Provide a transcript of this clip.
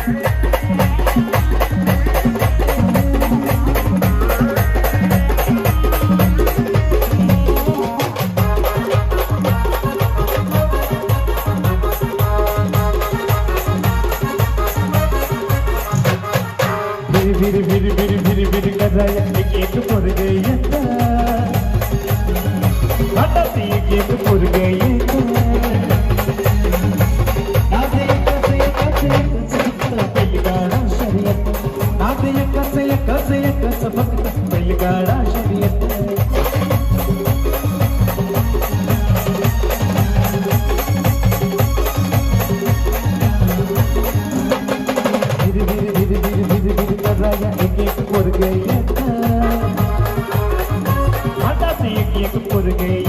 भिर भिर भिर भिर भिर कराया एक पुर गई हठात एक पुर गई बैलगाडा शर्यत नाद एकच फक्त बैलगाडा शर्यत एक पुर गई हठात एक पुर गई